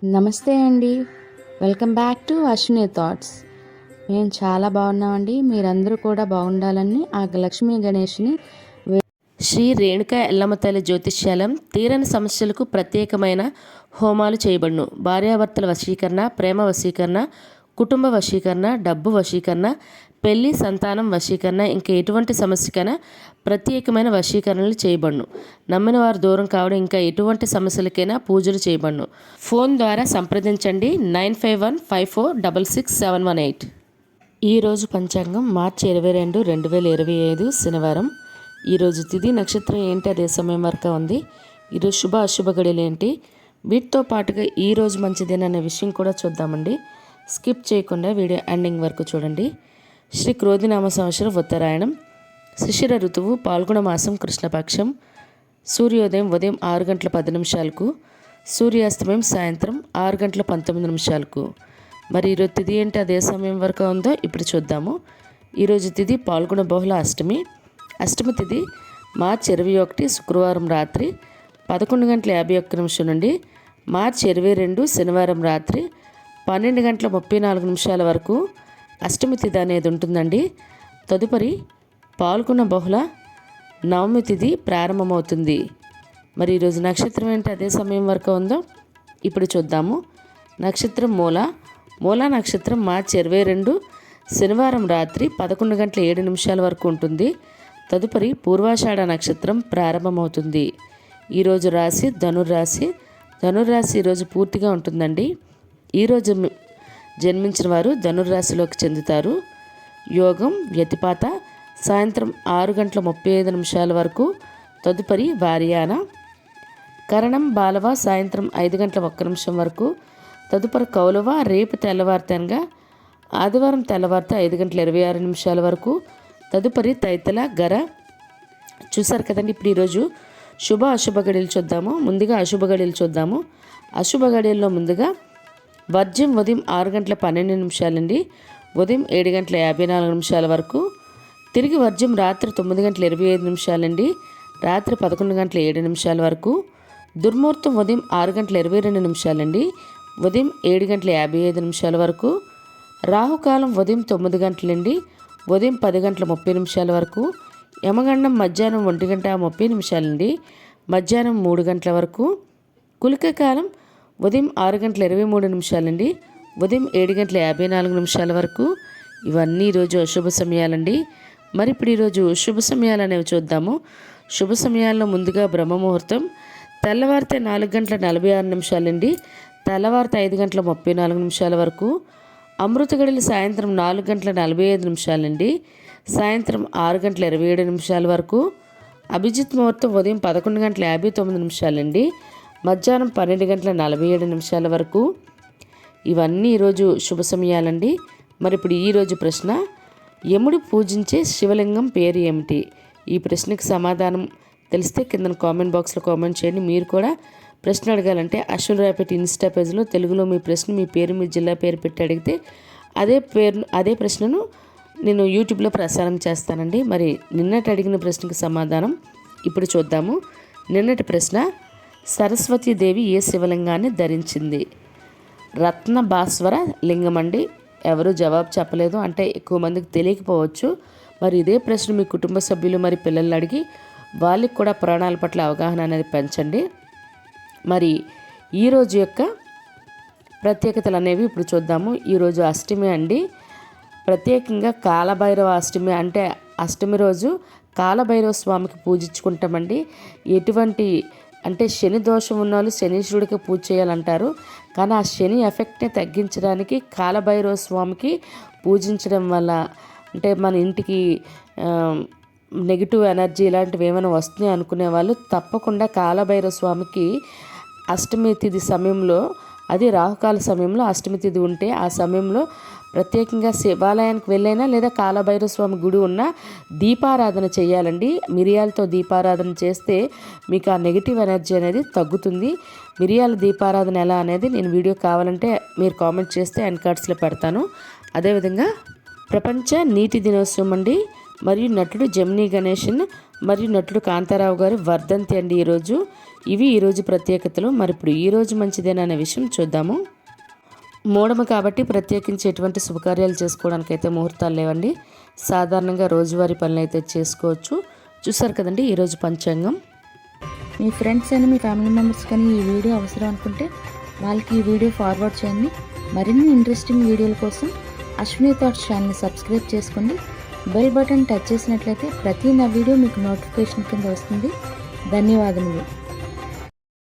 నమస్తే అండి. Welcome back to Ashwini thoughts. మేము చాలా బాగున్నామండి. మీరందరూ కూడా బాగుండాలని ఆ లక్ష్మీ గణేష్ని శ్రీ రేణుక ఎల్లమ్మ తల్లి జ్యోతిష్యాలయం తీరని సమస్యలకు ప్రత్యేకమైన హోమాలు చేయబడును. భార్యాభర్తల వశీకరణ, ప్రేమ వశీకరణ, కుటుంబ వశీకరణ, డబ్బు వశీకరణ, పెళ్లి, సంతానం వశీకరణ, ఇంకా ఎటువంటి సమస్యకైనా ప్రత్యేకమైన వశీకరణలు చేయబడును. నమ్మిన వారు దూరం కావడం, ఇంకా ఎటువంటి సమస్యలకైనా పూజలు చేయబడును. ఫోన్ ద్వారా సంప్రదించండి 9515466718. ఈరోజు పంచాంగం మార్చి 22, 2025 శనివారం. ఈరోజు తిథి నక్షత్రం ఏంటి, అదే సమయం వరకు ఉంది. ఈరోజు శుభ అశుభ గడియలు ఏంటి, వీటితో పాటుగా ఈరోజు మంచిదేననే విషయం కూడా చూద్దామండి. స్కిప్ చేయకుండా వీడియో ఎండింగ్ వరకు చూడండి. శ్రీ క్రోధినామ సంవత్సరం ఉత్తరాయణం, శిశిర ఋతువు, పాల్గొన మాసం, కృష్ణపక్షం. సూర్యోదయం ఉదయం 6 గంటల 10 నిమిషాలకు, సూర్యాస్తమయం సాయంత్రం 6 గంటల 19 నిమిషాలకు. మరి ఈరోజు తిథి ఏంటి, అదే సమయం వరకు ఉందో ఇప్పుడు చూద్దాము. ఈరోజు తిథి పాల్గొన బహుళ అష్టమి. అష్టమి తిథి మార్చి 21 శుక్రవారం రాత్రి 11 గంటల 51 నిమిషం నుండి మార్చి 22 శనివారం రాత్రి 12 గంటల 34 నిమిషాల వరకు అష్టమి తిథి అనేది ఉంటుందండి. తదుపరి పాల్గొన బహుళ నవమి తిథి ప్రారంభమవుతుంది. మరి ఈరోజు నక్షత్రం ఏంటి, అదే సమయం వరకు ఉందో ఇప్పుడు చూద్దాము. నక్షత్రం మూల నక్షత్రం మార్చి 22 శనివారం రాత్రి 11 గంటల 7 నిమిషాల వరకు ఉంటుంది. తదుపరి పూర్వాషాఢ నక్షత్రం ప్రారంభమవుతుంది. ఈరోజు రాశి ధనుర్రాశి. ధనుర్రాశి ఈరోజు పూర్తిగా ఉంటుందండి. ఈరోజు జన్మించిన వారు ధనుర్రాశిలోకి చెందుతారు. యోగం వ్యతిపాత సాయంత్రం 6 గంటల 35 నిమిషాల వరకు. తదుపరి వారియాన. కరణం బాలవ సాయంత్రం 5 గంటల 1 నిమిషం వరకు. తదుపరి కౌలవ రేపు తెల్లవారుతనగా ఆదివారం తెల్లవారితే 5 గంటల 26 నిమిషాల వరకు. తదుపరి తైతల గర. చూసారు కదండి. ఇప్పుడు ఈరోజు శుభ అశుభ గడియలు చూద్దాము. ముందుగా అశుభ గడియలు చూద్దాము. అశుభ గడియల్లో ముందుగా వర్జ్యం ఉదయం 6 గంటల 12 నిమిషాలండి, ఉదయం 7 గంటల 54 నిమిషాల వరకు. తిరిగి వర్జ్యం రాత్రి 9 గంటల 25 నిమిషాలండి, రాత్రి 11 గంటల 7 నిమిషాల వరకు. దుర్ముహూర్తం ఉదయం 6 గంటల 22 నిమిషాలండి, ఉదయం 7 గంటల 55 నిమిషాల వరకు. రాహుకాలం ఉదయం 9 గంటలండి, ఉదయం 10 గంటల 30 నిమిషాల వరకు. యమగండం మధ్యాహ్నం 1 గంట 30 నిమిషాలండి, మధ్యాహ్నం 3 గంటల వరకు. కులిక కాలం ఉదయం 6 గంటల 23 నిమిషాలండి, ఉదయం 7 గంటల 54 నిమిషాల వరకు. ఇవన్నీ ఈరోజు అశుభ సమయాలండి. మరి ఇప్పుడు ఈరోజు శుభ సమయాలు అనేవి చూద్దాము. శుభ సమయాల్లో ముందుగా బ్రహ్మముహూర్తం తెల్లవారితే 4 గంటల 46 నిమిషాలండి, తెల్లవారితే 5 గంటల 34 నిమిషాల వరకు. అమృత గడియలు సాయంత్రం 4 గంటల 45 నిమిషాలండి, సాయంత్రం 6 గంటల 27 నిమిషాల వరకు. అభిజిత్ ముహూర్తం ఉదయం 11 గంటల 59 నిమిషాలండి, మధ్యాహ్నం 12 గంటల 47 నిమిషాల వరకు. ఇవన్నీ ఈరోజు శుభ సమయాలండి. మరి ఇప్పుడు ఈరోజు ప్రశ్న, యముడు పూజించే శివలింగం పేరు ఏమిటి? ఈ ప్రశ్నకి సమాధానం తెలిస్తే కింద కామెంట్ బాక్స్లో కామెంట్ చేయండి. మీరు కూడా ప్రశ్న అడగాలంటే అశ్విని రాయపేట ఇన్స్టా పేజ్లో తెలుగులో మీ ప్రశ్న, మీ పేరు, మీ జిల్లా పేరు పెట్టి అడిగితే అదే ప్రశ్నను నేను యూట్యూబ్లో ప్రసారం చేస్తానండి. మరి నిన్నటి అడిగిన ప్రశ్నకు సమాధానం ఇప్పుడు చూద్దాము. నిన్నటి ప్రశ్న, సరస్వతీదేవి ఏ శివలింగాన్ని ధరించింది? రత్న భాస్వర లింగం అండి. ఎవరు జవాబు చెప్పలేదు, అంటే ఎక్కువ మందికి తెలియకపోవచ్చు. మరి ఇదే ప్రశ్న మీ కుటుంబ సభ్యులు మరి పిల్లల్ని అడిగి వాళ్ళకి కూడా పురాణాల పట్ల అవగాహన అనేది పెంచండి. మరి ఈరోజు యొక్క ప్రత్యేకతలు అనేవి ఇప్పుడు చూద్దాము. ఈరోజు అష్టమి అండి. ప్రత్యేకంగా కాలభైరవ అష్టమి, అంటే అష్టమి రోజు కాలభైరవ స్వామికి పూజించుకుంటామండి. ఎటువంటి అంటే శని దోషం ఉన్న వాళ్ళు శనీశ్వరుడికి పూజ చేయాలంటారు. కానీ ఆ శని ఎఫెక్ట్ని తగ్గించడానికి కాలభైరవ స్వామికి పూజించడం వల్ల, అంటే మన ఇంటికి నెగిటివ్ ఎనర్జీ ఇలాంటివి ఏమైనా వస్తున్నాయి అనుకునే వాళ్ళు తప్పకుండా కాలభైరవ స్వామికి అష్టమి తిథి సమయంలో, అది రాహుకాల సమయంలో అష్టమి తిథి ఉంటే ఆ సమయంలో ప్రత్యేకంగా శివాలయానికి వెళ్ళైనా లేదా కాలభైరవ స్వామి గుడి ఉన్న దీపారాధన చేయాలండి. మిరియాలతో దీపారాధన చేస్తే మీకు ఆ నెగిటివ్ ఎనర్జీ అనేది తగ్గుతుంది. మిరియాల దీపారాధన ఎలా అనేది నేను వీడియో కావాలంటే మీరు కామెంట్ చేస్తే ఎండ్ కార్డ్స్లో పెడతాను. అదేవిధంగా ప్రపంచ నీటి దినోత్సవం అండి. మరియు నటుడు జమినీ గణేషన్ మరియు నటుడు కాంతారావు గారి వర్ధంతి అండి ఈరోజు. ఇవి ఈరోజు ప్రత్యేకతలు. మరి ఇప్పుడు ఈరోజు మంచిదేనా అనే విషయం చూద్దాము. మూఢము కాబట్టి ప్రత్యేకించి ఎటువంటి శుభకార్యాలు చేసుకోవడానికైతే ముహూర్తాలు లేవండి. సాధారణంగా రోజువారీ పనులు అయితే చేసుకోవచ్చు. చూసారు కదండి ఈరోజు పంచాంగం. మీ ఫ్రెండ్స్ అని మీ ఫ్యామిలీ మెంబర్స్ కానీ ఈ వీడియో అవసరం అనుకుంటే వాళ్ళకి ఈ వీడియో ఫార్వర్డ్ చేయండి. మరిన్ని ఇంట్రెస్టింగ్ వీడియోల కోసం అశ్విని థాట్స్ ఛానల్ని సబ్స్క్రైబ్ చేసుకోండి. బెల్ బటన్ టచ్ చేసినట్లయితే ప్రతి నా వీడియో మీకు నోటిఫికేషన్ కింద వస్తుంది. ధన్యవాదములు.